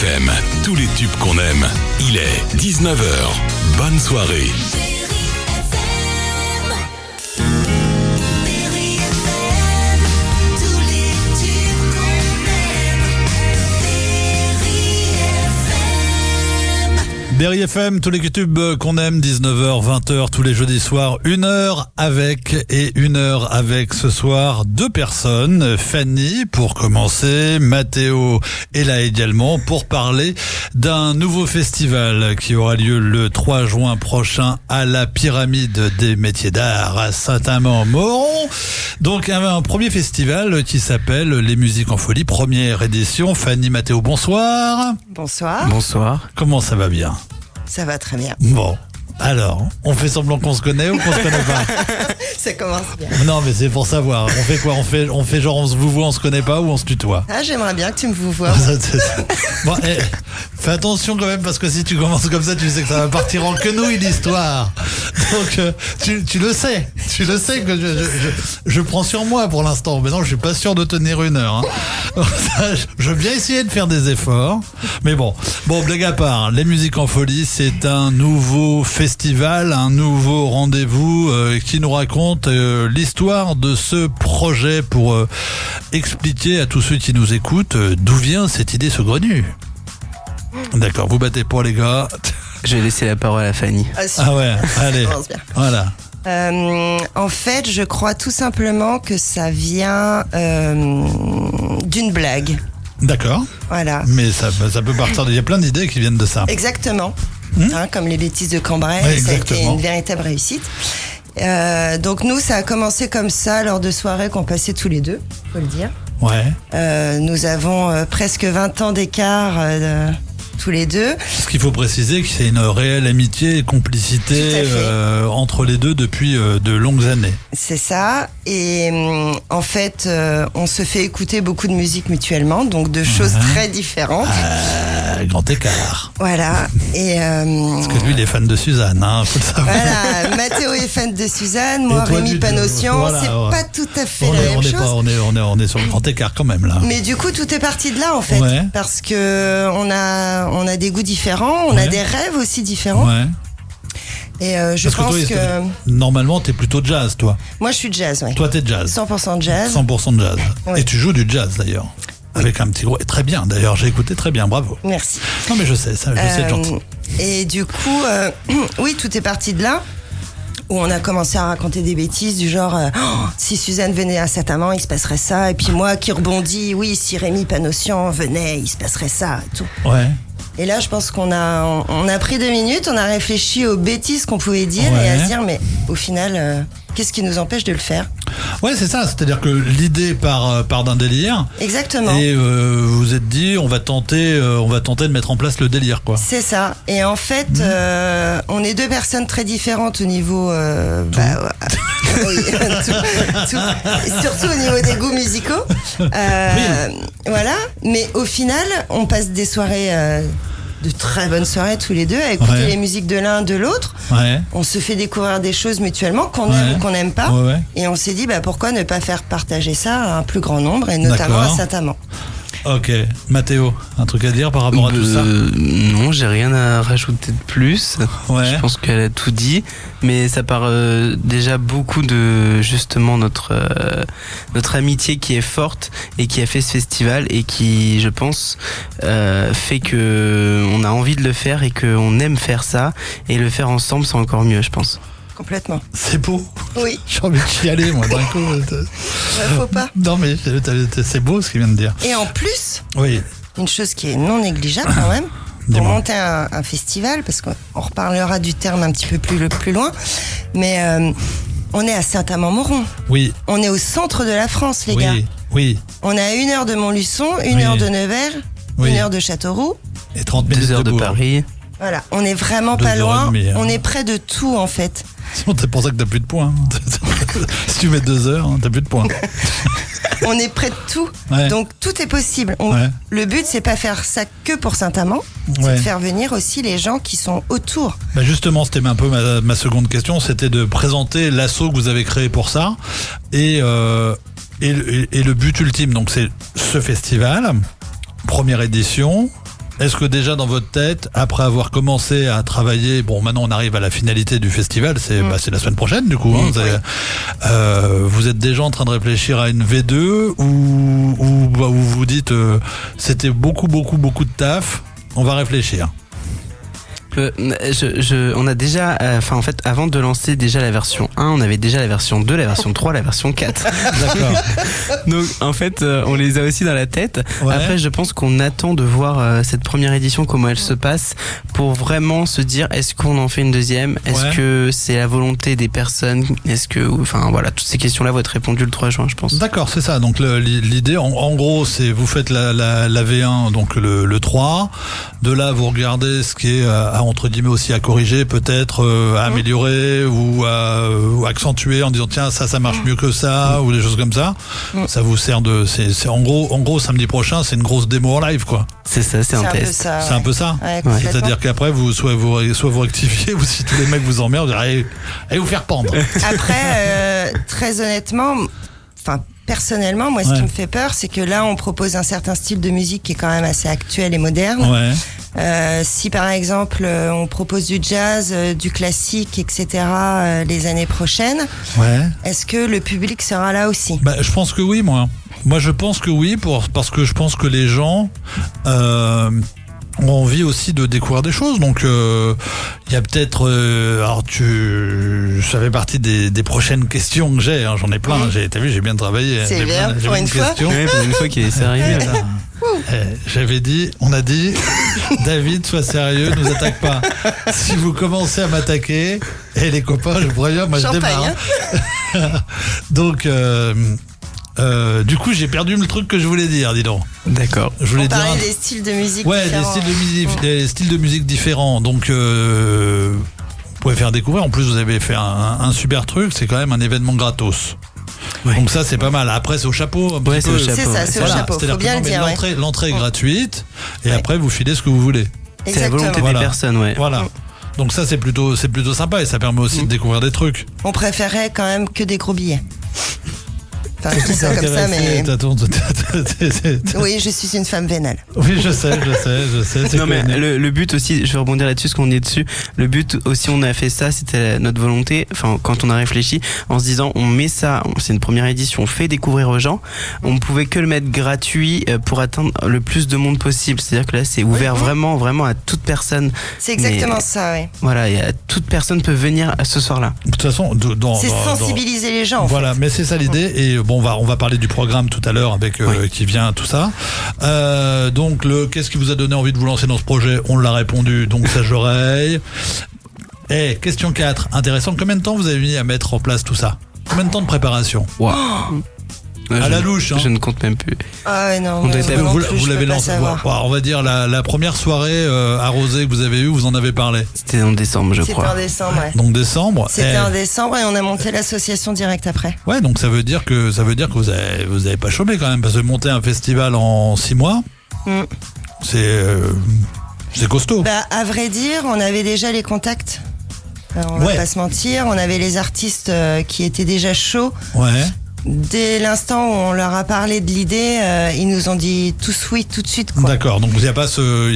FM, tous les tubes qu'on aime. Il est 19h. Bonne soirée. Berry FM, tous les tubes qu'on aime, 19h, 20h, tous les jeudis soirs, 1 heure avec et 1 heure avec ce soir 2 personnes. Fanny pour commencer, Mathéo est là également pour parler d'un nouveau festival qui aura lieu le 3 juin prochain à la Pyramide des Métiers d'Art à Saint-Amand-Moron. Donc un premier festival qui s'appelle Les Musiques en Folie, première édition. Fanny, Mathéo, bonsoir. Bonsoir. Bonsoir. Comment ça va bien ? Ça va très bien. Bon, alors, on fait semblant qu'on se connaît ou qu'on se connaît pas ? Ça commence bien. Non, mais c'est pour savoir. On fait quoi ? On fait genre on se vous voit, on se connaît pas ou on se tutoie ? Ah, j'aimerais bien que tu me vous vois. Bon, fais attention quand même parce que si tu commences comme ça, tu sais que ça va partir en quenouille l'histoire. Donc tu le sais que je prends sur moi pour l'instant. Mais non, je suis pas sûr de tenir 1 heure. Donc, ça, je veux bien essayer de faire des efforts, mais bon, blague à part. Les Musiques en Folie, c'est un nouveau festival, un nouveau rendez-vous qui nous raconte l'histoire de ce projet pour expliquer à tous ceux qui nous écoutent d'où vient cette idée saugrenue. D'accord, vous battez pas les gars. Je vais laisser la parole à Fanny. Ah ouais, allez, voilà. En fait, je crois tout simplement que ça vient d'une blague. D'accord. Voilà. Mais ça peut partir. Il y a plein d'idées qui viennent de ça. Exactement. Comme les bêtises de Cambrai, Ouais, ça a été exactement. une véritable réussite. Donc nous, ça a commencé comme ça lors de soirées qu'on passait tous les deux, faut le dire. Ouais. Nous avons presque 20 ans d'écart tous les deux. Ce qu'il faut préciser, que c'est une réelle amitié et complicité Tout à fait. entre les deux depuis de longues années. C'est ça. Et en fait, on se fait écouter beaucoup de musique mutuellement, donc de choses très différentes. Grand écart. Voilà. Et Parce que lui, il est fan de Suzanne, faut le savoir. voilà, Mathéo est fan de Suzanne, moi Et toi, Rémi du- Panossian. voilà, C'est ouais. pas tout à fait la même chose. On est sur le grand écart quand même là. Mais du coup, tout est parti de là en fait, Ouais. parce que on a des goûts différents, on a Ouais. des rêves aussi différents. Ouais. Et je Parce pense que que toi, normalement, t'es plutôt jazz, toi. moi, je suis jazz, ouais. Toi, t'es jazz. 100% jazz. 100% de jazz. Oui. Et tu joues du jazz d'ailleurs. Avec un petit gros. Et très bien d'ailleurs, j'ai écouté très bien, bravo. Merci. Non, mais je sais, ça, je sais être gentil. Et du coup, oui, tout est parti de là, où on a commencé à raconter des bêtises du genre oh, si Suzanne venait à Saint-Amand, il se passerait ça. Et puis moi qui rebondis, oui, si Rémi Panossian venait, il se passerait ça et tout. Ouais. Et là, je pense qu'on a pris 2 minutes, on a réfléchi aux bêtises qu'on pouvait dire Ouais. et à se dire, mais au final, qu'est-ce qui nous empêche de le faire ? Ouais, c'est ça. C'est-à-dire que l'idée part d'un délire. Exactement. Et vous vous êtes dit, on va tenter de mettre en place le délire, quoi. C'est ça. Et en fait, on est 2 personnes très différentes au niveau... oui, tout. Et surtout au niveau des goûts musicaux. Voilà. Mais au final, on passe des soirées... de très bonnes soirées tous les deux à écouter Ouais. les musiques de l'un de l'autre. Ouais. On se fait découvrir des choses mutuellement qu'on aime ou qu'on n'aime pas. Ouais, ouais. Et on s'est dit pourquoi ne pas faire partager ça à un plus grand nombre et notamment D'accord. à Saint-Amand. Ok. Mathéo, un truc à dire par rapport à tout ça ? Non, j'ai rien à rajouter de plus. Ouais. Je pense qu'elle a tout dit, mais ça part déjà beaucoup de justement notre amitié qui est forte et qui a fait ce festival et qui, je pense, fait que on a envie de le faire et qu'on aime faire ça et le faire ensemble, c'est encore mieux, je pense. Complètement. C'est beau. Oui, J'ai envie de chialer, moi, d'un coup. faut pas. Non, mais c'est beau ce qu'il vient de dire. Et en plus, Oui. une chose qui est non négligeable quand même, pour Dis-moi. monter un festival, parce qu'on reparlera du terme un petit peu plus loin, mais on est à Saint-Amand-Moron. Oui. On est au centre de la France, les gars. Oui. Oui. On est à 1 heure de Montluçon, 1 Oui. heure de Nevers, Oui. 1 heure de Châteauroux. Et 30 minutes 2 heures de Bourg. Paris. Voilà, on est vraiment 2 pas heures et loin. demie, hein. On est près de tout en fait. C'est pour ça que t'as plus de points. Si tu mets 2 heures, t'as plus de points. On est près de tout. Ouais. Donc tout est possible. Ouais. Le but, c'est pas faire ça que pour Saint-Amand, c'est Ouais. de faire venir aussi les gens qui sont autour. Bah justement, c'était un peu ma seconde question, c'était de présenter l'assaut que vous avez créé pour ça et le but ultime. Donc c'est ce festival, première édition. est-ce que déjà dans votre tête, après avoir commencé à travailler, bon maintenant on arrive à la finalité du festival, c'est la semaine prochaine du coup, vous êtes déjà en train de réfléchir à une V2 ou vous vous dites c'était beaucoup de taf, on va réfléchir. On a déjà, en fait, avant de lancer déjà la version 1, on avait déjà la version 2, la version 3, la version 4. D'accord. Donc, en fait, on les a aussi dans la tête. Ouais. Après, je pense qu'on attend de voir cette première édition, comment elle se passe, pour vraiment se dire, est-ce qu'on en fait une deuxième? Est-ce que c'est la volonté des personnes? Est-ce que, enfin, voilà, toutes ces questions-là vont être répondues le 3 juin, je pense. D'accord, c'est ça. Donc, l'idée, en gros, c'est vous faites la V1, donc le 3. De là, vous regardez ce qui est entre guillemets aussi à corriger, peut-être à améliorer ou à accentuer en disant tiens ça marche mieux que ça ou des choses comme ça. Ça vous sert de c'est en gros samedi prochain c'est une grosse démo en live quoi. C'est ça, c'est un test. C'est un peu ça. Ouais, c'est-à-dire qu'après soit vous rectifiez ou si tous les mecs vous emmerdent, vous direz allez vous faire pendre. Après très honnêtement, enfin personnellement, moi, ce qui me fait peur, c'est que là, on propose un certain style de musique qui est quand même assez actuel et moderne. Ouais. Si par exemple, on propose du jazz, du classique, etc., les années prochaines, est-ce que le public sera là aussi? Je pense que oui, moi. Moi, je pense que oui, parce que je pense que les gens ont envie aussi de découvrir des choses. Donc, il y a peut-être... alors, ça fait partie des prochaines questions que j'ai. Hein, j'en ai plein. T'as vu, j'ai bien travaillé. C'est bien, pour une fois. Ouais, pour une fois qu'il est arrivé. On a dit, David, sois sérieux, ne nous attaque pas. Si vous commencez à m'attaquer, les copains, je vous préviens, moi je démarre. Donc... du coup, j'ai perdu le truc que je voulais dire, dis donc. D'accord. Je voulais dire des styles de musique différents. Des styles de musique différents. Donc, vous pouvez faire découvrir. En plus, vous avez fait un super truc. C'est quand même un événement gratos. Ouais. Donc ça, c'est pas mal. Après, c'est au chapeau. C'est ça, c'est au chapeau. Faut bien le dire. L'entrée est gratuite. Et après, vous filez ce que vous voulez. C'est la volonté des personnes, Voilà. Donc ça, c'est plutôt sympa. Et ça permet aussi de découvrir des trucs. On préférait quand même que des gros billets. Enfin, je dis ça comme ça, mais... Oui, je suis une femme vénale. Oui, je sais. Non, mais le but aussi, je vais rebondir là-dessus, ce qu'on est dessus. Le but aussi, on a fait ça, c'était notre volonté. Enfin, quand on a réfléchi, en se disant, on met ça, c'est une première édition, on fait découvrir aux gens. On ne pouvait que le mettre gratuit pour atteindre le plus de monde possible. C'est-à-dire que là, c'est ouvert vraiment à toute personne. C'est exactement ça, oui. Voilà, toute personne peut venir ce soir-là. De toute façon, c'est sensibiliser les gens. Voilà, mais c'est ça l'idée. Et bon, on va parler du programme tout à l'heure avec qui vient tout ça. Donc qu'est-ce qui vous a donné envie de vous lancer dans ce projet? On l'a répondu, donc sage-oreille. Question 4, intéressant. Combien de temps vous avez mis à mettre en place tout ça? Combien de temps de préparation? À la louche, hein. Je ne compte même plus. Ah non, vous l'avez lancé. On va dire la première soirée arrosée que vous avez eue, vous en avez parlé. C'était en décembre, je crois. C'était en décembre, ouais. Donc décembre. C'était en décembre et on a monté l'association direct après. Ouais, donc ça veut dire que vous avez pas chômé quand même, parce que monter un festival en 6 mois, c'est costaud. À vrai dire, on avait déjà les contacts. On va pas se mentir, on avait les artistes qui étaient déjà chauds. Ouais. Dès l'instant où on leur a parlé de l'idée, ils nous ont dit tous oui tout de suite, quoi. D'accord, donc il n'y a pas ce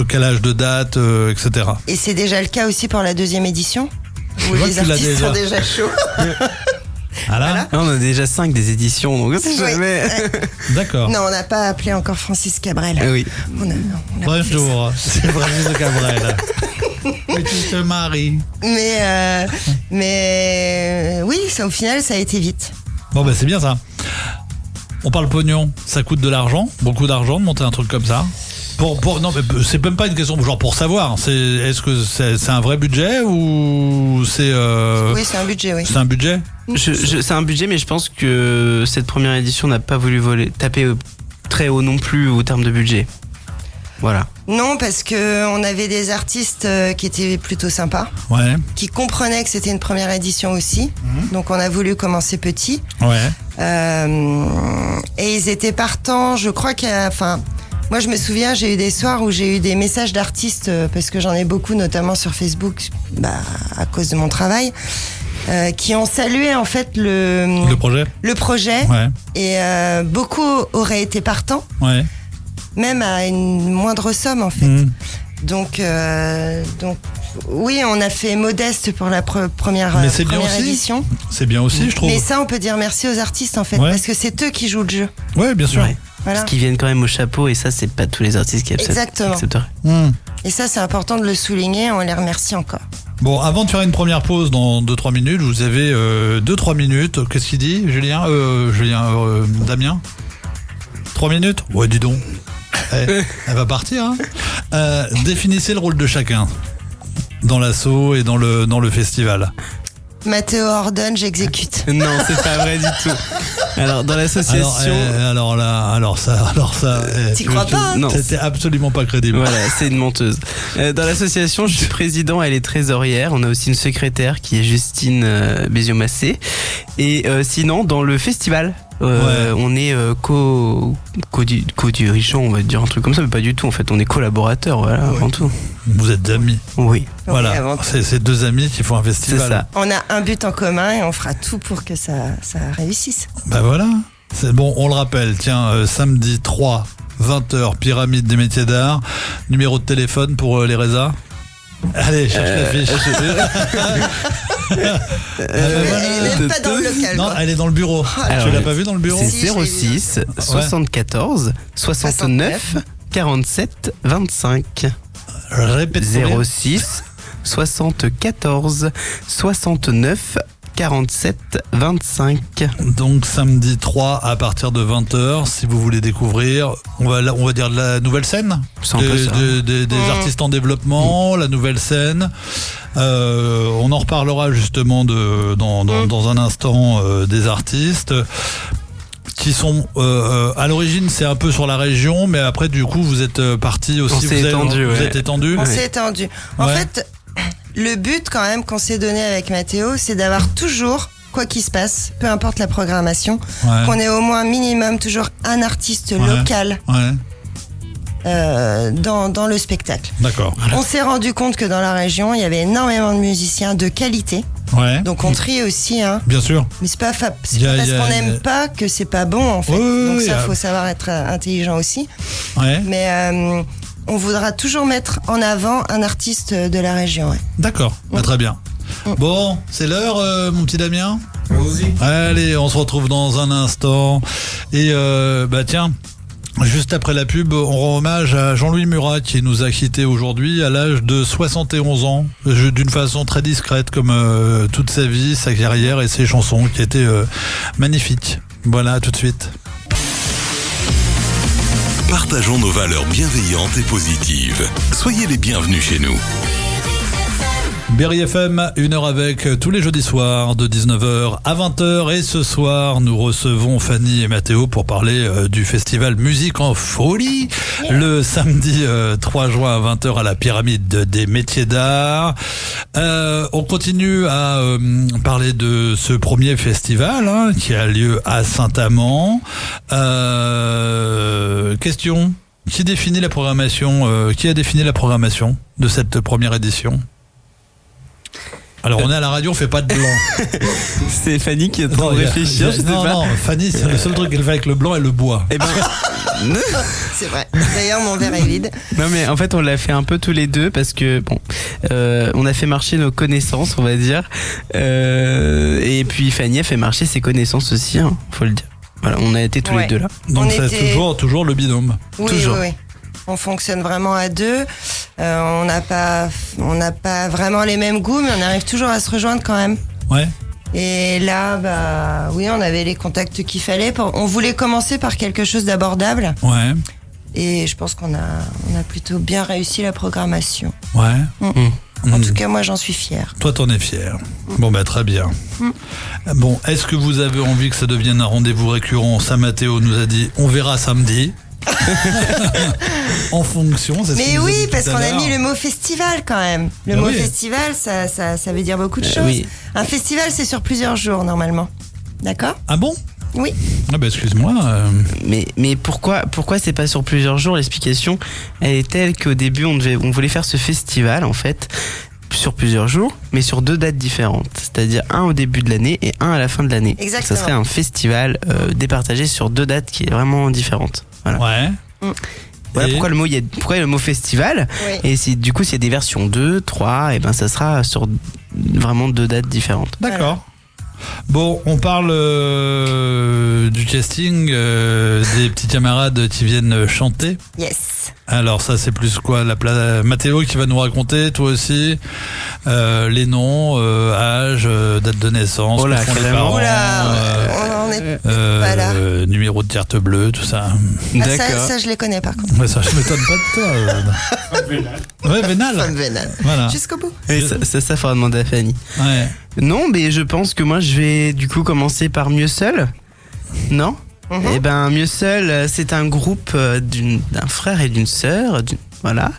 calage de date, etc. Et c'est déjà le cas aussi pour la deuxième édition, où les artistes sont déjà chauds. Voilà. On a déjà 5 des éditions, donc c'est jamais... D'accord. Non, on n'a pas appelé encore Francis Cabrel. Oui. Bonjour, c'est Francis Cabrel. Mais tu te maries. Mais oui, au final, ça a été vite. Bon, c'est bien ça. On parle pognon, ça coûte de l'argent, beaucoup d'argent de monter un truc comme ça. Non, mais c'est même pas une question genre pour savoir. Est-ce que c'est un vrai budget ou c'est Oui, c'est un budget, oui. C'est un budget. C'est un budget, mais je pense que cette première édition n'a pas voulu taper très haut non plus au terme de budget. Voilà. Non, parce que on avait des artistes qui étaient plutôt sympas, qui comprenaient que c'était une première édition aussi. Donc on a voulu commencer petit. Et ils étaient partants. Je crois moi je me souviens, j'ai eu des soirs où j'ai eu des messages d'artistes parce que j'en ai beaucoup, notamment sur Facebook, à cause de mon travail. Qui ont salué en fait le projet. Et beaucoup auraient été partants. même à une moindre somme en fait. Donc oui, on a fait modeste pour la première Mais c'est bien première aussi. édition. C'est bien aussi, je trouve. Mais ça, on peut dire merci aux artistes en fait, Ouais. parce que c'est eux qui jouent le jeu. Ouais, bien sûr. Ouais. Voilà. Parce qu'ils viennent quand même au chapeau et ça, c'est pas tous les artistes qui Exactement. accepteraient. Et ça, c'est important de le souligner. On les remercie encore. Bon, avant de faire une première pause dans 2-3 minutes, vous avez 2-3 minutes. Qu'est-ce qu'il dit, Julien Damien 3 minutes. Ouais, dis donc. Elle va partir. Hein. Définissez le rôle de chacun dans l'assaut et dans le festival. Mathéo ordonne, j'exécute. Non, c'est pas vrai du tout. Alors, dans l'association. Alors ça. T'y crois pas, hein? Non. C'était absolument pas crédible. Voilà, c'est une menteuse. Dans l'association, je suis président, elle est trésorière. On a aussi une secrétaire qui est Justine Béziot-Massé. Et sinon, dans le festival, on est co-dirigeant, on va dire un truc comme ça, mais pas du tout. En fait, on est collaborateurs, voilà, avant tout. Vous êtes amis. Oui. Voilà, avant tout. c'est deux amis qui font un festival. C'est ça. On a un but en commun et on fera tout pour que ça réussisse. Bah voilà. C'est bon, on le rappelle. Tiens, samedi 3, 20h, Pyramide des métiers d'art. Numéro de téléphone pour les résas. Allez, cherche la fiche. Elle n'est même pas dans le local. Non, quoi. elle est dans le bureau. Alors, Tu l'as pas vu dans le bureau? C'est Si, je l'ai vu. 06 74 69 47 25. Répète. 06 74 69 47 25. Donc samedi 3 à partir de 20h, si vous voulez découvrir, on va dire la nouvelle scène C'est un peu ça. des artistes en développement, la nouvelle scène. On en reparlera justement dans un instant des artistes qui sont à l'origine, c'est un peu sur la région, mais après du coup vous êtes partis aussi. On s'est étendu, vous ouais. êtes étendu. On s'est étendu. En Ouais. fait, le but quand même qu'on s'est donné avec Mathéo, c'est d'avoir toujours, quoi qu'il se passe, peu importe la programmation, Ouais. qu'on ait au moins minimum toujours un artiste Ouais. local Ouais, dans le spectacle. d'accord. On s'est rendu compte que dans la région, il y avait énormément de musiciens de qualité. Ouais. Donc on trie aussi, hein. Bien sûr. Mais c'est pas, c'est Y a- pas parce y a- qu'on n'aime pas que c'est pas bon en fait. Ouais, ouais, Donc ouais, ça, y a- faut savoir être intelligent aussi. Ouais. Mais on voudra toujours mettre en avant un artiste de la région. Ouais. D'accord, bah, très bien. Bon, c'est l'heure, mon petit Damien. Allez, on se retrouve dans un instant. Et bah tiens, juste après la pub, on rend hommage à Jean-Louis Murat qui nous a quittés aujourd'hui à l'âge de 71 ans, d'une façon très discrète comme toute sa vie, sa carrière et ses chansons qui étaient magnifiques. Voilà, à tout de suite. Partageons nos valeurs bienveillantes et positives. Soyez les bienvenus chez nous. Berry FM, 1h avec tous les jeudis soirs de 19h à 20h. Et ce soir, nous recevons Fanny et Mathéo pour parler du festival Musique en Folie. Le samedi 3 juin à 20h à la Pyramide des métiers d'art. On continue à parler de ce premier festival qui a lieu à Saint-Amand. Question, qui définit la programmation qui a défini la programmation de cette première édition? Alors on est à la radio, on fait pas de blanc. C'est Fanny qui est en train de il y a- réfléchir, je sais non, pas. non, Fanny, c'est le seul truc qu'elle fait avec le blanc et le bois. Eh ben, C'est vrai. D'ailleurs, mon verre est vide. non mais en fait on l'a fait un peu tous les deux parce que bon, on a fait marcher nos connaissances, on va dire, et puis Fanny a fait marcher ses connaissances aussi, hein, faut le dire. Voilà, on a été tous Ouais. les deux là. Donc On c'est était- toujours le binôme. Oui, Toujours. oui, oui. On fonctionne vraiment à deux. On n'a pas vraiment les mêmes goûts, mais on arrive toujours à se rejoindre quand même. Ouais. Et là, bah oui, on avait les contacts qu'il fallait. On voulait commencer par quelque chose d'abordable. Ouais. Et je pense qu'on a plutôt bien réussi la programmation. Ouais. En tout cas, moi, j'en suis fière. Toi, t'en es fier. Bon, bah, très bien. Bon, est-ce que vous avez envie que ça devienne un rendez-vous récurrent? Saint-Mathéo nous a dit, on verra samedi. En fonction, c'est ce Mais qu'il nous a oui, dit tout parce à qu'on a l'heure. mis le mot festival quand même. Le Ah mot oui. festival, ça veut dire beaucoup de choses. oui. Un festival, c'est sur plusieurs jours normalement. D'accord? Ah bon? Oui. Ah bah excuse-moi. Mais pourquoi c'est pas sur plusieurs jours? L'explication elle est telle qu'au début on voulait faire ce festival en fait sur plusieurs jours, mais sur 2 dates différentes, c'est-à-dire un au début de l'année et un à la fin de l'année. Exactement. Ça serait un festival départagé sur 2 dates qui est vraiment différente. Voilà. Ouais. Voilà Et pourquoi il y a le mot festival. Oui. Et du coup, s'il y a des versions 2, 3, et ben ça sera sur vraiment 2 dates différentes. D'accord. Bon, on parle du casting, des petits camarades qui viennent chanter. Yes. Alors ça, c'est plus quoi, Mathéo qui va nous raconter, toi aussi, les noms, âge, date de naissance, Oh là, que font les carrément. parents, Oula, on en est pas là. numéro de carte bleue, tout ça. Ah, ça, je les connais par contre. Ouais, ça, je m'étonne pas de toi. Ouais, vénal. Femme vénale. Voilà. Jusqu'au bout. Et ça faudra demander à Fanny. Ouais. Non, mais je pense que moi, je vais du coup commencer par Mieux Seul. Non Eh ben, Mieux Seul, c'est un groupe d'un frère et d'une sœur. Voilà.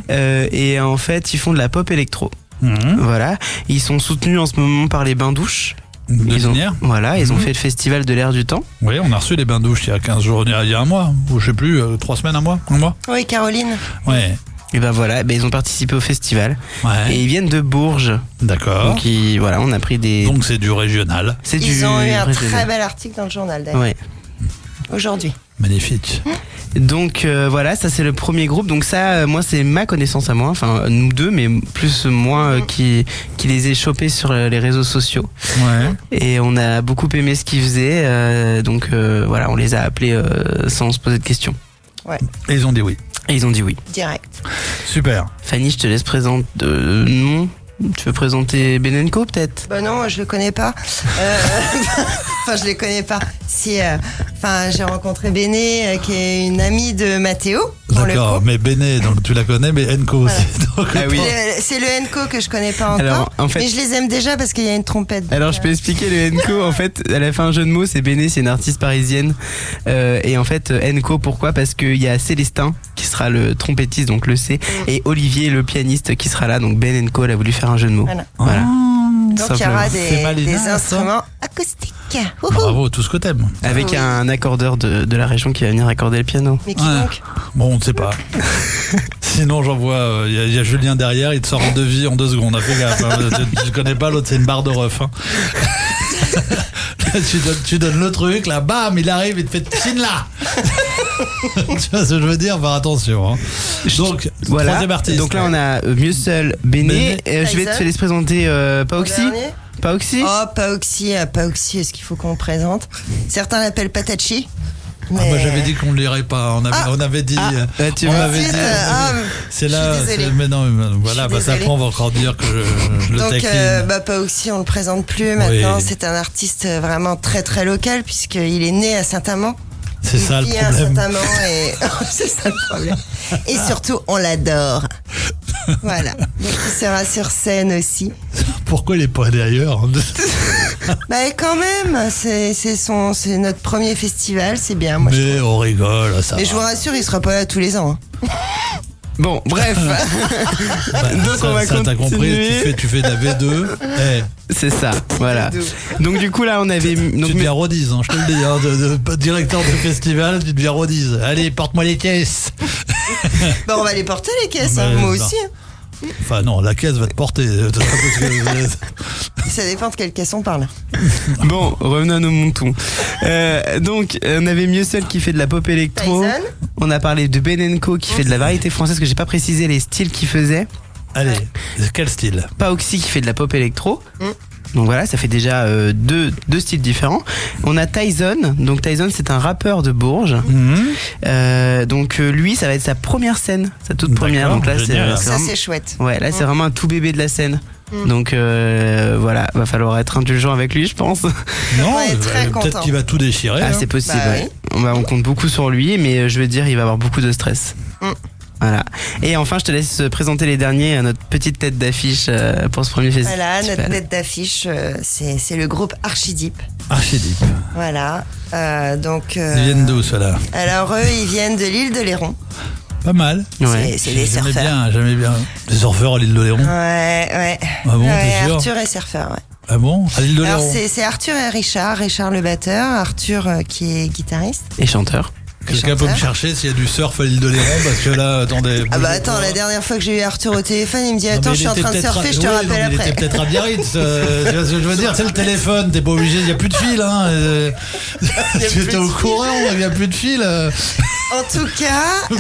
Ouais. Et en fait, ils font de la pop électro. Mhm. Voilà. Ils sont soutenus en ce moment par les Bains-Douches. De Ils ont Linière. ils ont fait le festival de l'air du temps. Oui, on a reçu les bains douches il y a 15 jours, il y a un mois, ou je sais plus, 3 semaines, un mois. Oui, Caroline. Ouais. Et ben voilà, ils ont participé au festival. Ouais. Et ils viennent de Bourges. D'accord. Donc voilà, on a pris des. Donc c'est du régional. C'est Ils ont eu un régional. très bel article dans le journal d'ailleurs. Ouais. Aujourd'hui. Magnifique. Donc voilà, ça c'est le premier groupe. Donc ça, moi c'est ma connaissance à moi, enfin nous deux, mais plus moi qui les ai chopés sur les réseaux sociaux. Ouais. Et on a beaucoup aimé ce qu'ils faisaient. Donc voilà, on les a appelés sans se poser de questions. Et ils ont dit oui. Et ils ont dit oui. Direct. Super. Fanny, je te laisse présenter. Non, tu veux présenter Benenco peut-être? Bah non, je le connais pas. Enfin, je les connais pas. Si, enfin, j'ai rencontré Béné, qui est une amie de Mathéo. pour le D'accord, coup. mais Béné, donc tu la connais, mais Enco aussi. Donc, Ah oui. C'est le Enco que je connais pas encore. Alors, en fait- mais je les aime déjà parce qu'il y a une trompette. Alors je peux expliquer le Enco. En fait, elle a fait un jeu de mots. C'est Béné, c'est une artiste parisienne. Et en fait, Enco, pourquoi? Parce qu'il y a Célestin qui sera le trompettiste, donc le C, et Olivier, le pianiste, qui sera là. Donc Ben Enco, elle a voulu faire un jeu de mots. Voilà. Voilà. Donc il y aura C'est Malina, des ça instruments acoustiques. Ouhou. Bravo, tout ce que t'aimes. Avec Oui. un accordeur de la région qui va venir accorder le piano. Mais qui Ouais. donc? Bon, on ne sait pas. Sinon, j'en vois, il y a Julien derrière, il te sort un devis en 2 secondes. Fais gaffe, hein. Tu connais pas l'autre, c'est une barre de ref. Hein. Là, tu donnes le truc, là, bam, il arrive, il te fait chine là. Tu vois ce que je veux dire? Faire attention. Hein. Donc, Voilà. troisième artiste. Donc là, on a Mieux Seul, Béné. Béné. Je vais te Tyson. laisser présenter Paoxy. Dernier. Paoxy. Oh, Paoxy, est-ce qu'il faut qu'on le présente? Certains l'appellent Patachi. Mais... Ah bah, j'avais dit qu'on ne lirait pas. On avait dit. tu on vois. avait dit. C'est là. je suis désolée. Mais non, voilà. Je suis Bah, ça désolée. après, on va encore dire que je le Donc, taquine. Paoxy, on le présente plus maintenant. Oui. C'est un artiste vraiment très très local puisqu'il est né à Saint-Amand. C'est ça le Il vit à problème. Saint-Amand et c'est ça le problème. Et surtout, on l'adore. Voilà. Donc, il sera sur scène aussi. Pourquoi il est pas allé ailleurs? Bah, quand même, c'est notre premier festival, c'est bien. Moi, je Mais trouve. on rigole, ça Mais va. je vous rassure, il sera pas là tous les ans. Hein. Bon, bref. Bah, Donc, on va ça t'as compris, continuer. tu fais de la V2. C'est ça, voilà. Donc du coup là on avait Tu deviens Rodise, hein, je te le dis, hein, de directeur de festival, tu deviens Rodise. Allez, porte-moi les caisses. Bah, on va les porter les caisses, Bah, hein, moi non. aussi. Hein. Enfin non, la caisse va te porter. Parce que- Ça dépend de quelle caisse on parle. Bon, revenons à nos moutons. Donc, on avait Mieux Seul qui fait de la pop électro. Tyson. On a parlé de Benenco qui fait de la variété française, que j'ai pas précisé les styles qu'il faisait. Allez, quel style? Paoxy qui fait de la pop électro. Donc voilà, ça fait déjà deux styles différents. On a Tyson. Donc Tyson, c'est un rappeur de Bourges. Donc lui, ça va être sa première scène, sa toute première. D'accord, Donc là, génial. Ça, vraiment- c'est chouette. Ouais, là c'est vraiment un tout bébé de la scène. Donc voilà, va falloir être indulgent avec lui, je pense. Non, Ouais, très peut-être content. qu'il va tout déchirer. Ah, hein. c'est possible. Bah ouais. On compte beaucoup sur lui, mais je veux dire, il va avoir beaucoup de stress. Voilà. Et enfin, je te laisse présenter les derniers, notre petite tête d'affiche pour ce premier festival. Voilà, notre tête d'affiche, c'est le groupe Archideep. Archideep. Voilà. Donc. Ils viennent d'où ceux-là? Alors eux, ils viennent de l'île de Léron. Pas mal. Ouais. C'est des J'aimais surfeurs. bien. Des surfeurs à l'île de Léron. Ouais. Ah bon, Ouais, t'es sûr? Arthur est surfeur, ouais. Ah bon? À l'île de Alors Léron. c'est Arthur et Richard le batteur, Arthur qui est guitariste. Et chanteur. Quelqu'un peut me chercher s'il y a du surf à l'île de Léron, parce que là, attendez. Ah bah attends, la dernière fois que j'ai eu Arthur au téléphone, il me dit Non, attends, mais je suis il en était train de peut-être surfer, je te ouais, rappelle non, mais après. Il était peut-être à Biarritz. Tu vois ce que je veux dire, c'est le téléphone, t'es pas obligé, il n'y a plus de fil. Hein, tu étais au courant, il n'y a plus de fil. En tout cas,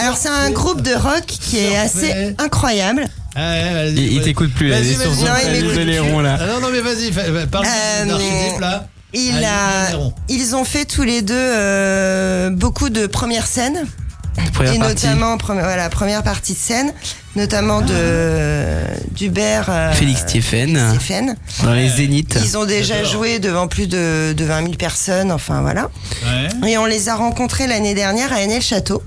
alors c'est un groupe de rock qui est assez incroyable. Ouais, vas-y, Il t'écoute plus, là, Vas-y, il est sur vas-y. son Non, il l'île m'écoute de plus. Léron, là. Ah non, mais vas-y, parle d'Archidip, là. Ils ont fait tous les deux beaucoup de premières scènes. Première Et partie. notamment, première partie de scène, notamment d'Hubert Félix Stéphane, Stéphane. dans les Zéniths. Ils ont déjà joué devant plus de 20 000 personnes, enfin voilà. Ouais, Et on les a rencontrés l'année dernière à Aînay-le-Château.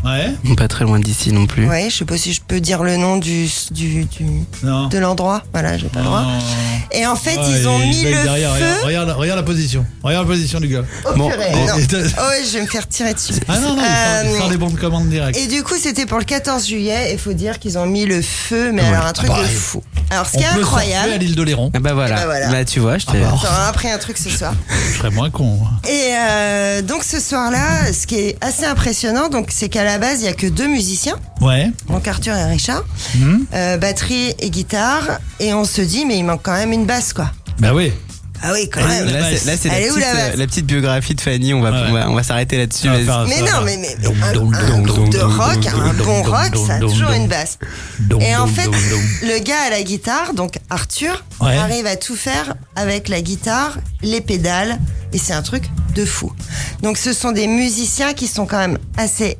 ouais. Pas très loin d'ici non plus. Ouais, je sais pas si je peux dire le nom Non. de l'endroit. Voilà, j'ai pas le droit. Non. Et en fait, Ouais, ils ont il mis baigne le derrière, feu. regarde la position. Regarde la position du gars. Oh, Bon, purée, bon. non. Et Oh, ouais, je vais me faire tirer dessus. Ah non, il sort les bons de commande direct. Et du coup, c'était pour le 14 juillet. Il faut dire qu'ils ont mis le feu, mais Ouais. alors un truc Ah bah, de fou. Alors, ce On qui est peut surfer à incroyable, l'île de Léron. Ah bah voilà. Eh ben voilà. Là tu vois, je t'ai. Ah bah. t'auras appris un truc ce soir. Je serais moins con. Et donc ce soir-là, ce qui est assez impressionnant, donc c'est qu'à la base, il y a que 2 musiciens, Ouais. donc Arthur et Richard, batterie et guitare, et on se dit mais il manque quand même une basse quoi. Bah oui. Ah oui quand même. Là, c'est Elle est la, où, la basse la petite biographie de Fanny. On va, Ouais. on va s'arrêter là-dessus. Ça va vas-y. faire- Mais ça non, va. mais un groupe de rock, un bon rock, ça a toujours une basse. Et en fait, le gars à la guitare, donc Arthur, Ouais. arrive à tout faire avec la guitare, les pédales, et c'est un truc de fou. Donc ce sont des musiciens qui sont quand même assez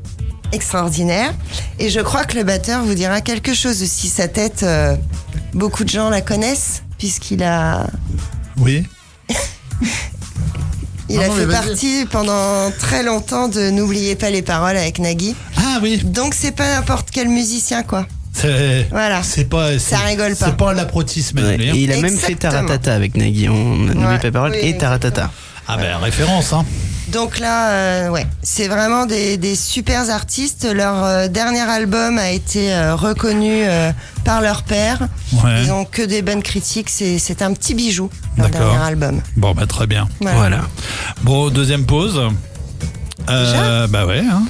extraordinaires. Et je crois que le batteur vous dira quelque chose aussi. Sa tête, beaucoup de gens la connaissent, puisqu'il a... Oui. Il Non, a non, fait mais vas-y. partie pendant très longtemps de N'oubliez pas les paroles avec Nagui. Ah oui. Donc c'est pas n'importe quel musicien quoi. Voilà. C'est pas. Ça rigole pas. C'est pas l'approtisme. Ouais, lui, hein. et il a même fait Exactement. Taratata avec Nagui. On n'oublie Ouais, pas la parole. oui, Et Taratata. Ah ben référence hein. Donc là, ouais, c'est vraiment des super artistes. Leur dernier album a été reconnu par leur père. Ouais. Ils ont que des bonnes critiques. C'est un petit bijou, leur D'accord. dernier album. Bon bah très bien. Voilà. Bon deuxième pause. Bah ouais. Hein.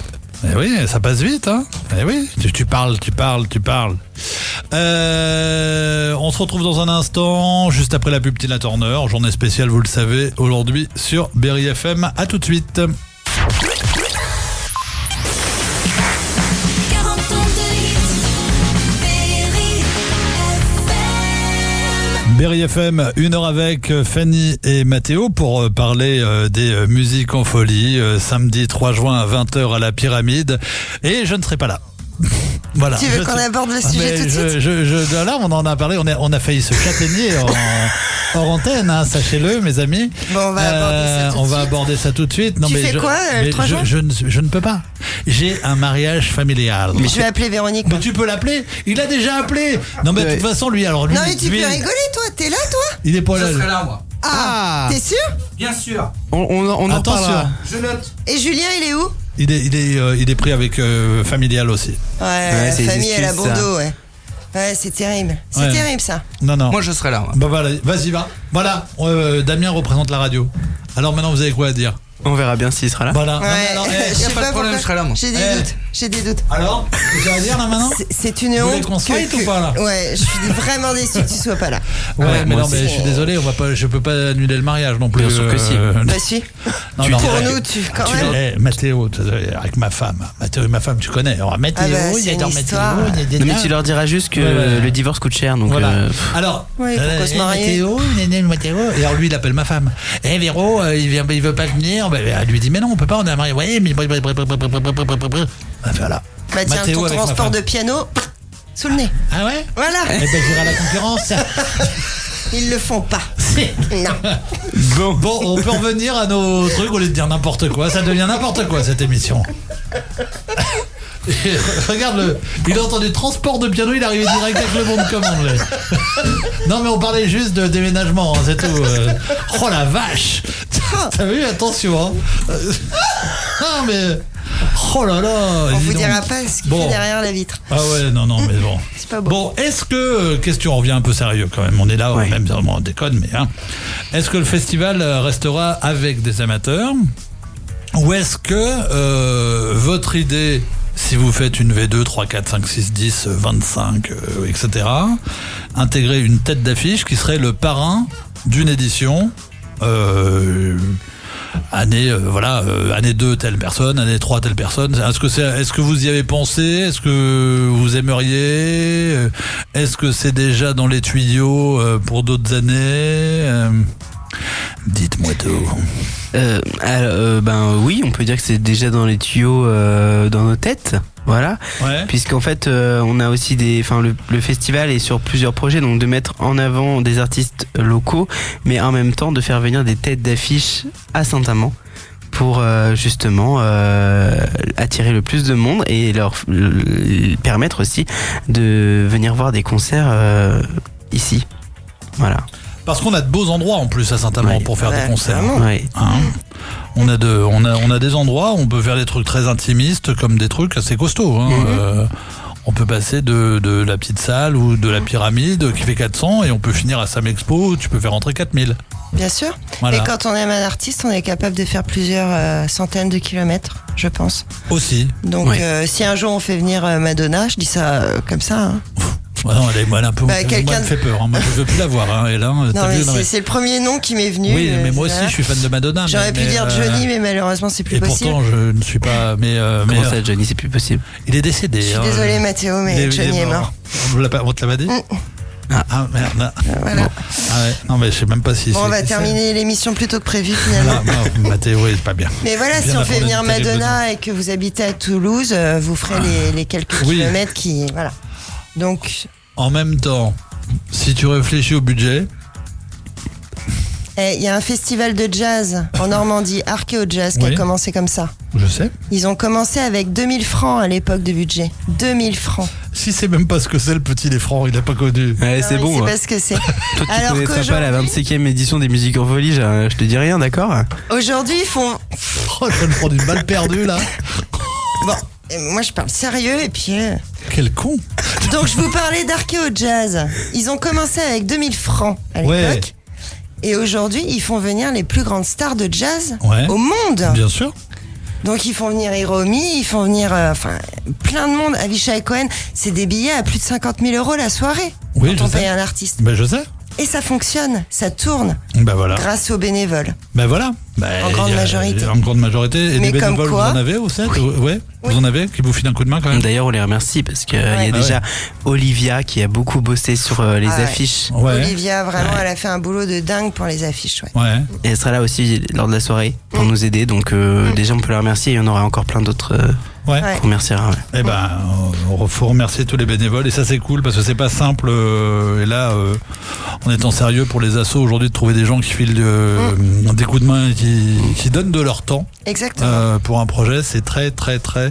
Eh oui, ça passe vite, hein. Eh oui, tu parles. On se retrouve dans un instant, juste après la pub Tina Turner, journée spéciale, vous le savez, aujourd'hui sur Berry FM. À tout de suite. 40 ans de hits, Berry FM. Berry FM, 1 heure avec Fanny et Mathéo pour parler des musiques en folie, samedi 3 juin à 20h à la Pyramide. Et je ne serai pas là. Voilà. Tu veux qu'on aborde le sujet tout de suite Là, on en a parlé, on a failli se châtaigner hors antenne, hein, sachez-le, mes amis. Bon, on va aborder ça tout de On va suite. aborder ça tout de suite. Non, Tu mais fais quoi, le mais 3 juin je ne peux pas. J'ai un mariage familial. Je vais appeler Véronique. Mais tu peux l'appeler. Il a déjà appelé. Non, mais de toute façon, lui, alors lui, Non mais tu lui, peux rigoler toi, t'es là toi? il est pas Je là. serai là, moi. Ah, t'es sûr? Bien sûr. On en Attention. parlera. Je note. Et Julien il est où? Il est pris avec familial aussi. Ouais, Ouais, la c'est les famille elle a bon excuses, ça. dos, ouais. Ouais, c'est terrible. C'est Ouais. terrible ça. Non, non. Moi, je serai là, moi. Bah voilà, vas-y, va. Voilà, Damien représente la radio. Alors maintenant, vous avez quoi à dire? On verra bien s'il sera là. Voilà. Non, Ouais, mais alors, je y a sais pas de pas problème, pourquoi. je serai là, moi. J'ai des Eh. doutes. J'ai des doutes. alors, tu vas dire là maintenant? C'est une Vous voulez honte. qu'on se fight ou pas, là Ouais, je suis vraiment déçue que tu sois pas là. Ouais, Ouais, mais moi non, mais aussi. je suis désolé, je peux pas annuler le mariage non plus. Bien sûr que si. Bah si. Non, Pour non, nous, quand même. Mathéo, avec ma femme. Mathéo et ma femme, tu connais. Alors, Mathéo, Ah bah, il c'est adore une Mathéo. histoire. Non, mais tu leur diras juste que Ouais. le divorce coûte cher. Donc, Voilà. Alors, Oui, pourquoi se marier Mathéo. Et alors lui, il appelle ma femme. Véro, il veut pas venir. Elle lui dit, mais non, on peut pas, on est marié. Ouais, mais voilà. Bah tiens, Mathéo ton avec ma transport femme. de piano sous le nez. Ah ouais? Voilà. Eh ben, j'irai à la concurrence. Ils le font pas. Non. Bon, on peut revenir à nos trucs au lieu de dire n'importe quoi. Ça devient n'importe quoi cette émission. Et regarde il a entendu transport de piano, il est arrivé direct avec le bon de commande. Là. Non mais on parlait juste de déménagement, hein, c'est tout. Oh la vache. T'as vu, attention. Hein. Non mais oh là là. On dis vous donc. dira pas ce qu'il Bon. fait derrière la vitre. Ah ouais, non mais bon. C'est pas beau. Bon, est-ce que, question, on revient un peu sérieux quand même, on est là, Ouais. même on déconne, mais hein, est-ce que le festival restera avec des amateurs Ou est-ce que votre idée, si vous faites une V2, 3, 4, 5, 6, 10, 25, etc., intégrer une tête d'affiche qui serait le parrain d'une édition année 2 telle personne, année 3 telle personne. Est-ce que vous y avez pensé? Est-ce que vous aimeriez? Est-ce que c'est déjà dans les tuyaux pour d'autres années? Dites-moi tout. Oui, on peut dire que c'est déjà dans les tuyaux, dans nos têtes. Voilà. Ouais. Puisqu'en fait, on a aussi le festival est sur plusieurs projets, donc de mettre en avant des artistes locaux, mais en même temps de faire venir des têtes d'affiche à Saint-Amand pour justement attirer le plus de monde et leur permettre aussi de venir voir des concerts ici. Voilà. Parce qu'on a de beaux endroits en plus à Saint-Amand Ouais. pour faire des concerts. Ouais. Hein, on a des endroits où on peut faire des trucs très intimistes comme des trucs assez costauds. Hein. On peut passer de la petite salle ou de la pyramide qui fait 400 et on peut finir à Sam Expo où tu peux faire rentrer 4000. Bien sûr. Voilà. Et quand on aime un artiste, on est capable de faire plusieurs centaines de kilomètres, je pense. Aussi. Donc Ouais. si un jour on fait venir Madonna, je dis ça comme ça. Hein. Ouais, non, elle est un peu. Bah, moi, quelqu'un elle me de- fait peur. Hein. Moi, je veux plus la voir. Hein. Et là, Non, t'as mais vu, c'est le premier nom qui m'est venu. Oui, mais moi aussi, voilà. je suis fan de Madonna. J'aurais pu mais, dire Johnny, mais malheureusement, c'est plus et possible. pourtant, je ne suis pas. Comment ça, Johnny, c'est plus possible. il est décédé. Je suis hein. désolée, Mathéo, mais Il est Johnny est mort. On te l'a pas dit? Ah merde. Voilà. Ah ouais. Non, mais je sais même pas si. Bon, on c'est- va c'est- terminer l'émission plus tôt que prévu, finalement. Non, Mathéo, c'est pas bien. Mais voilà, Bien si on fait avant venir une terrible Madonna et que vous habitez à Toulouse, vous ferez les quelques Oui. kilomètres qui. Voilà. Donc, En même temps, si tu réfléchis au budget, il y a un festival de jazz en Normandie, Archéo Jazz, qui Oui. a commencé comme ça. je sais. Ils ont commencé avec 2000 francs à l'époque de budget. 2000 francs. Si c'est même pas ce que c'est le petit les francs, il a pas connu. Ouais, c'est Non, bon. C'est hein. pas ce que c'est. Toi, tu Alors connaîtras pas la qu'aujourd'hui- 25e édition des Musiques en Folie, je te dis rien, d'accord? Aujourd'hui, ils font. Oh, je viens de prendre une balle perdue là. Bon, moi je parle sérieux et puis. Quel con. Donc je vous parlais d'Archéo Jazz. Ils ont commencé avec 2000 francs à l'époque. Ouais. Et aujourd'hui, ils font venir les plus grandes stars de jazz Ouais. au monde. Bien sûr. Donc ils font venir Hiromi, ils font venir plein de monde. Avishai Cohen, c'est des billets à plus de 50 000 euros la soirée Oui, quand on je sais. paye un artiste. Ben je sais. Et ça fonctionne, ça tourne Ben voilà. grâce aux bénévoles. Ben voilà. Ben, En grande il y a- majorité. En grande majorité. Et Mais des comme bénévoles, quoi- vous en avez au set? Ouais. Oui. Vous en avez qui vous filent un coup de main quand même? D'ailleurs, on les remercie parce qu'il y a Ouais. déjà Olivia qui a beaucoup bossé sur les Ah ouais. affiches. Ouais. Olivia, vraiment, elle a fait un boulot de dingue pour les affiches. Ouais. Ouais. Et elle sera là aussi lors de la soirée pour nous aider. Donc déjà, on peut la remercier. Il y en aura encore plein d'autres Ouais. Ouais. qu'on remerciera. Ouais. Eh ben, faut remercier tous les bénévoles et ça c'est cool parce que c'est pas simple. Et là, en étant sérieux pour les assos aujourd'hui, de trouver des gens qui filent des coups de main et qui donnent de leur temps Exactement. pour un projet, c'est très très très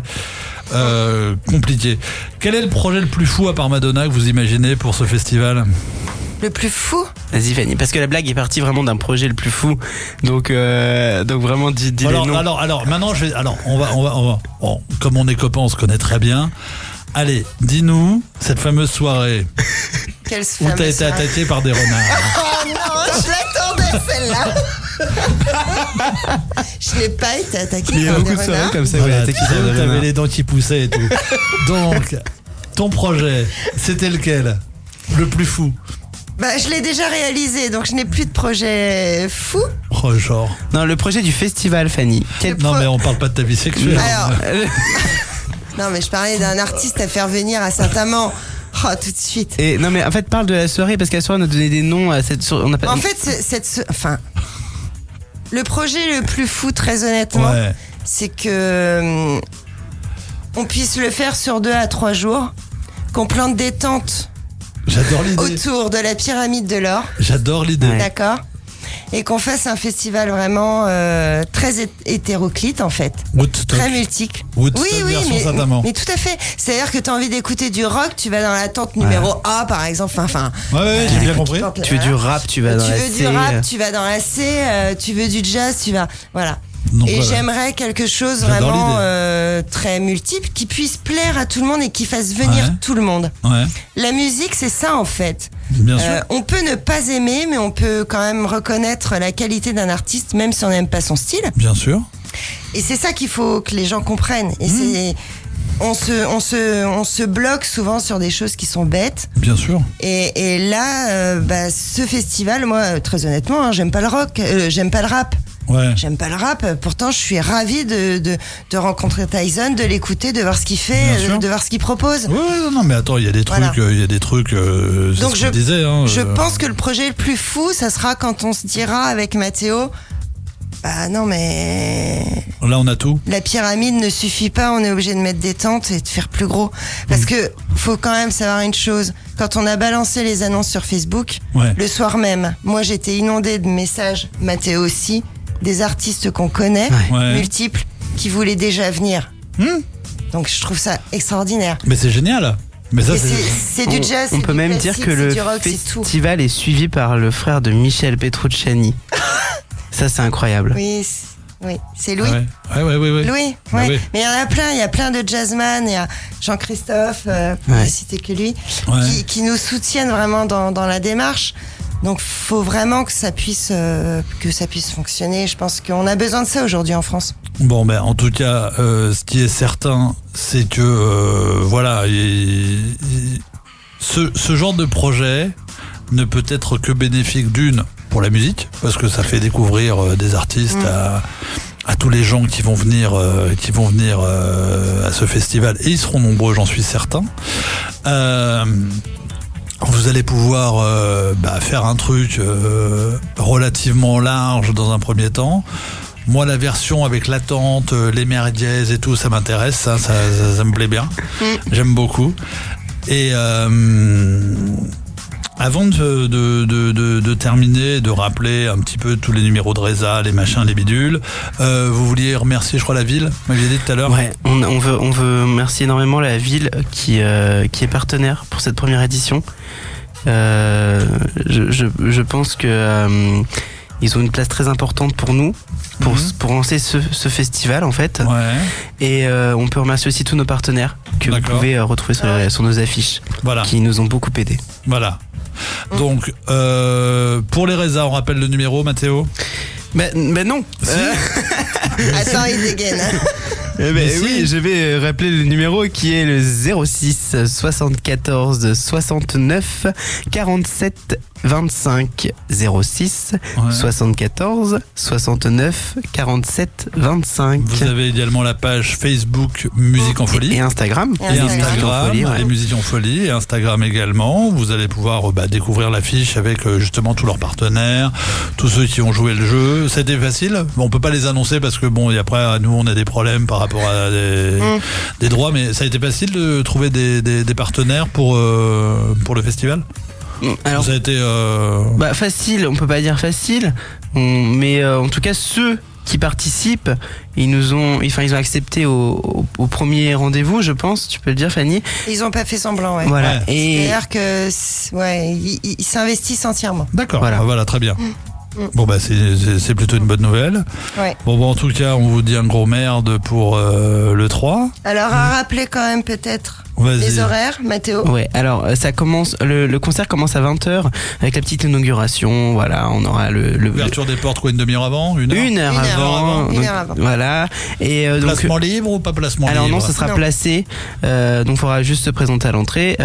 compliqué. Quel est le projet le plus fou à part Madonna que vous imaginez pour ce festival? Le plus fou, Vas-y, Fanny, parce que la blague est partie vraiment d'un projet le plus fou. Donc vraiment, dis les noms. Alors, maintenant, on va. Bon, comme on est copains, on se connaît très bien. Allez, dis-nous cette fameuse soirée quelle où t'as fameuse été soirée. attaqué par des renards. Oh non, je l'attendais celle-là. Je n'ai pas été attaquée Il y a par beaucoup des de soirées renards. comme ça. Voilà, ouais, t'avais les dents qui poussaient et tout. Donc, ton projet, c'était lequel? Le plus fou? Bah, je l'ai déjà réalisé, donc je n'ai plus de projet fou. Oh, genre. Non, le projet du festival, Fanny. Non, mais on parle pas de ta vie sexuelle. Alors, non, mais je parlais d'un artiste à faire venir à Saint-Amand. Oh, tout de suite. Et non, mais en fait, parle de la soirée parce qu'à la soirée, on a donné des noms à cette soirée. On a pas... En fait, le projet le plus fou, très honnêtement, Ouais. c'est que on puisse le faire sur 2 à 3 jours, qu'on plante des tentes J'adore l'idée. autour de la pyramide de l'or, J'adore l'idée. Ouais. d'accord, et qu'on fasse un festival vraiment très hétéroclite en fait, Woodstock. très multiple. Woodstock version Saint-Amand. mais tout à fait. C'est-à-dire que tu as envie d'écouter du rock, tu vas dans la tente numéro A par exemple. Enfin, Ouais, j'ai bien compris. Tu veux du rap, tu vas dans tu la veux C. du rap, tu vas dans la C, tu veux du jazz, tu vas. Voilà. Donc, Et voilà. j'aimerais quelque chose J'adore vraiment très multiple qui puisse plaire à tout le monde et qui fasse venir Ouais. tout le monde. Ouais, La musique, c'est ça en fait. bien sûr. On peut ne pas aimer, mais on peut quand même reconnaître la qualité d'un artiste, même si on n'aime pas son style. Bien sûr. Et c'est ça qu'il faut que les gens comprennent. Et c'est, on se bloque souvent sur des choses qui sont bêtes. Bien sûr. Et là, ce festival, moi, très honnêtement, hein, j'aime pas le rock, j'aime pas le rap. Ouais. J'aime pas le rap. Pourtant, je suis ravie de rencontrer Tyson, de l'écouter, de voir ce qu'il Bien fait, sûr. de voir ce qu'il propose. Ouais, non, mais attends, il y a des trucs, Voilà. c'est Donc ce qu'il disait. Hein, je pense que le projet le plus fou, ça sera quand on se dira avec Mathéo, bah non mais Là, on a tout. la pyramide ne suffit pas, on est obligé de mettre des tentes et de faire plus gros. Parce que faut quand même savoir une chose, quand on a balancé les annonces sur Facebook, Ouais. le soir même, moi j'étais inondée de messages, Mathéo aussi, des artistes qu'on connaît, Ouais. multiples, qui voulaient déjà venir. Donc je trouve ça extraordinaire. Mais c'est génial. Mais ça, Et c'est. c'est du jazz, On c'est peut du même classique, dire que c'est le du rock, c'est tout. festival est suivi par le frère de Michel Petrucciani. Ça, c'est incroyable. Oui, c'est Louis. Ouais. Louis, Bah ouais. oui. Mais il y en a plein, il y a plein de jazzman, il y a Jean-Christophe, pour Ouais. ne citer que lui, Ouais. qui nous soutiennent vraiment dans la démarche. Donc faut vraiment que ça puisse fonctionner. Je pense qu'on a besoin de ça aujourd'hui en France. Bon, ben, en tout cas, ce qui est certain, c'est que, voilà, ce genre de projet ne peut être que bénéfique d'une pour la musique, parce que ça fait découvrir des artistes à tous les gens qui vont venir à ce festival, et ils seront nombreux, j'en suis certain. Vous allez pouvoir faire un truc relativement large dans un premier temps. Moi, la version avec l'attente, les mères dièses et tout, ça m'intéresse, ça me plaît bien. J'aime beaucoup. Et avant de terminer, de rappeler un petit peu tous les numéros de Reza, les machins, les bidules, vous vouliez remercier, je crois, la ville, vous m'aviez dit tout à l'heure. Ouais, on veut remercier énormément la ville qui est partenaire pour cette première édition. Je pense que ils ont une place très importante pour nous, pour lancer ce festival en fait. Ouais, Et on peut remercier aussi tous nos partenaires que vous D'accord. pouvez retrouver sur nos affiches, voilà. qui nous ont beaucoup aidés. Voilà. Donc, pour les Reza, on rappelle le numéro, Mathéo. Ben non. Attends, il dégaine. Mais si. Oui, je vais rappeler le numéro qui est le 06 74 69 47 25 06 Ouais. 74 69 47 25. Vous avez également la page Facebook Musique en Folie. Et Instagram. Et Et Instagram. Instagram, Folie, ouais. les Musiques en Folie, et Instagram également. Vous allez pouvoir découvrir l'affiche avec justement tous leurs partenaires, tous ceux qui ont joué le jeu. C'était facile. Bon, on peut pas les annoncer parce que bon, et après nous on a des problèmes par rapport à des droits, mais ça a été facile de trouver des partenaires pour le festival. Alors, Ça a été facile, on peut pas dire facile, mais en tout cas ceux qui participent, ils ont accepté au premier rendez-vous, je pense. Tu peux le dire, Fanny. Ils ont pas fait semblant, ouais. Voilà. Ouais. Et C'est-à-dire que ils s'investissent entièrement. d'accord. Voilà. Voilà, très bien. Bon c'est plutôt une bonne nouvelle. Ouais. Bon, en tout cas, on vous dit un gros merde pour le 3. Alors à rappeler quand même peut-être Vas-y. les horaires, Mathéo. ouais, alors ça commence, le concert commence à 20h avec la petite inauguration. Voilà, on aura Ouverture des portes, quoi, une demi-heure avant, une heure. une heure Une heure avant. avant, une donc, heure avant. Voilà. Et donc, Placement libre ou pas placement alors libre non, ce sera Non. placé. Donc il faudra juste se présenter à l'entrée,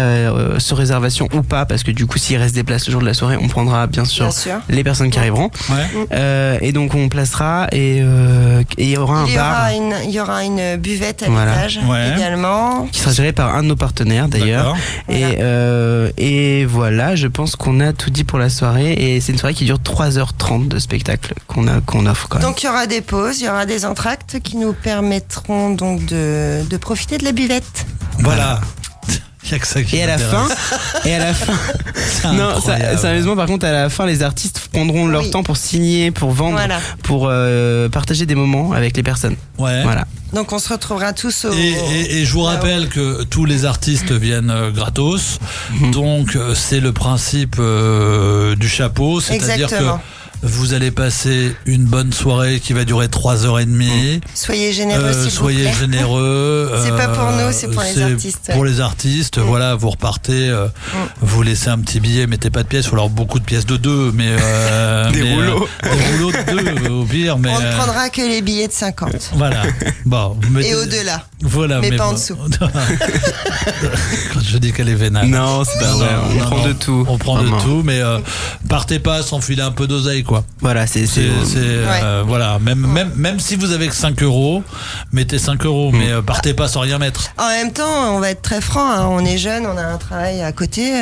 sur réservation ou pas, parce que du coup, s'il reste des places le jour de la soirée, on prendra bien sûr, Bien sûr. les personnes qui arriveront. Ouais. Et donc on placera et il y aura un bar Il y aura une buvette à Voilà. l'étage Ouais. également. qui sera géré par un de nos partenaires d'ailleurs. D'accord. Et voilà, je pense qu'on a tout dit pour la soirée. Et c'est une soirée qui dure 3h30 de spectacle qu'on offre quand même. Donc il y aura des pauses, il y aura des entractes qui nous permettront donc de profiter de la buvette. Voilà. Il y a que ça qui Et à la m'intéresse. fin, C'est non, incroyable. sérieusement, par contre, à la fin, les artistes prendront leur Oui. temps pour signer, pour vendre, Voilà. pour partager des moments avec les personnes. Ouais. Voilà. Donc on se retrouvera tous au. Et je vous rappelle que tous les artistes viennent gratos. Donc c'est le principe du chapeau, c'est-à-dire que Exactement. Vous allez passer une bonne soirée qui va durer 3h30. Soyez généreux, s'il vous Soyez plaît. généreux. C'est pas pour nous, c'est pour les artistes, Pour ouais. les artistes, voilà, vous repartez, vous laissez un petit billet, mettez pas de pièces, ou alors beaucoup de pièces de 2, mais Des rouleaux. des rouleaux de 2 au pire, mais On ne prendra que les billets de 50. voilà. Bon, vous mettez- Et au-delà. Voilà, mais pas en bon. dessous. Quand je dis qu'elle est vénale. Non, c'est pas vrai. On Non, prend non, de tout. On prend Vraiment. de tout, mais partez pas sans filer un peu d'oseille, quoi. Voilà, c'est Voilà, même si vous avez que 5 euros, mettez 5 euros, mais partez pas sans rien mettre. En même temps, on va être très franc, hein, on est jeune, on a un travail à côté.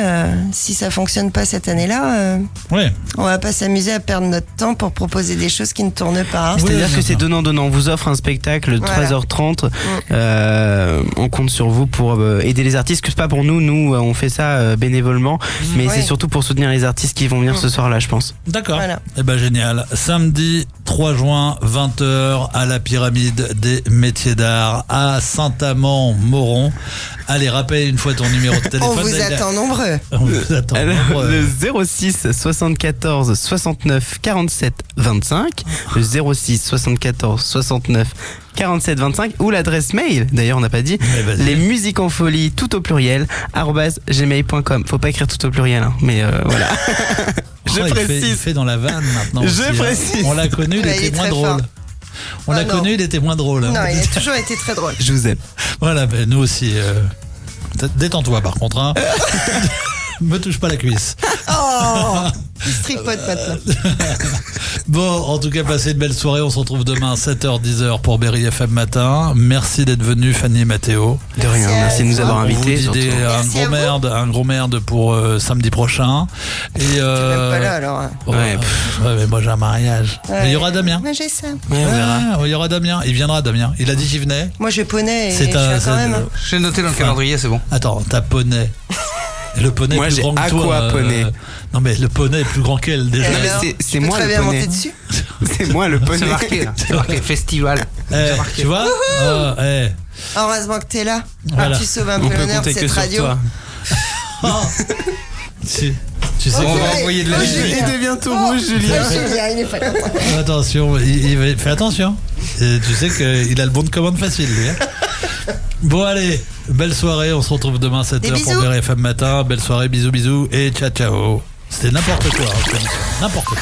Si ça fonctionne pas cette année-là, Ouais. on va pas s'amuser à perdre notre temps pour proposer des choses qui ne tournent pas. hein. C'est-à-dire Oui, que c'est d'accord. donnant-donnant. On vous offre un spectacle de Voilà. 13h30. On compte sur vous pour aider les artistes. Que c'est pas pour nous. Nous, on fait ça bénévolement. Mais Ouais. c'est surtout pour soutenir les artistes qui vont venir ce soir-là, je pense. D'accord. Voilà. Eh ben génial. Samedi 3 juin, 20h, à la Pyramide des Métiers d'Art, à Saint-Amand-Moron. Allez, rappelle une fois ton numéro de téléphone. On vous Daïla. attend nombreux. On vous attend. nombreux. Le 06 74 69 47 25. Le 06 74 69 47 25. Ou l'adresse mail. D'ailleurs, on n'a pas dit. Mais vas-y. Les musiques en folie, tout au pluriel, @gmail.com. Faut pas écrire tout au pluriel, hein, mais voilà. Je Oh, précise. Il fait dans la vanne maintenant. Je aussi, hein. précise. On l'a connu, il Ouais, il était est moins très drôle. fort. On Ah l'a non. connu, il était moins drôle. hein. Non, il a toujours été très drôle. Je vous aime. Voilà, ben, nous aussi. Détends-toi par contre. Hein. Me touche pas la cuisse. Oh, il se tripote maintenant. Bon, en tout cas, passez une belle soirée. On se retrouve demain 7h, 10h pour Berry FM Matin. Merci d'être venu, Fanny et Mathéo. De rien, Merci à merci de nous vous. avoir On vous invités. dit surtout. Merci à vous. un gros merde pour samedi prochain. Et T'es même pas là alors. ouais, Ouais, ouais, mais moi j'ai un mariage. Mais il y aura Damien. Moi j'ai ça. Ouais, on verra. Ah, il y aura Damien. Il viendra, Damien. Il a dit qu'il venait. Moi je poney et je C'est suis un. quand même. hein. J'ai noté dans le calendrier, c'est bon. Attends, t'as poney. Et le poney Moi, est plus j'ai grand que toi. aquaponey. Non mais le poney est plus grand qu'elle déjà. Non, mais Alors, c'est tu peux moi très le bien poney. monter dessus. C'est moi le poney. C'est marqué, là. C'est marqué festival. Tu vois Heureusement que t'es là. Voilà. Tu sauves un On peu peut l'honneur de compter que cette sur radio. toi. Tu sais On que- va envoyer de la Oh, musique. Julien. Il devient tout rouge, Julien. Oh, Julien, il est pas content. Attention, fais attention. Et tu sais qu'il a le bon de commande facile, lui. Hein. Bon, allez, belle soirée. On se retrouve demain 7h Des pour bisous. BRFM Matin. Belle soirée, bisous, bisous et ciao, ciao. C'était n'importe quoi. Hein, cette émission. N'importe quoi.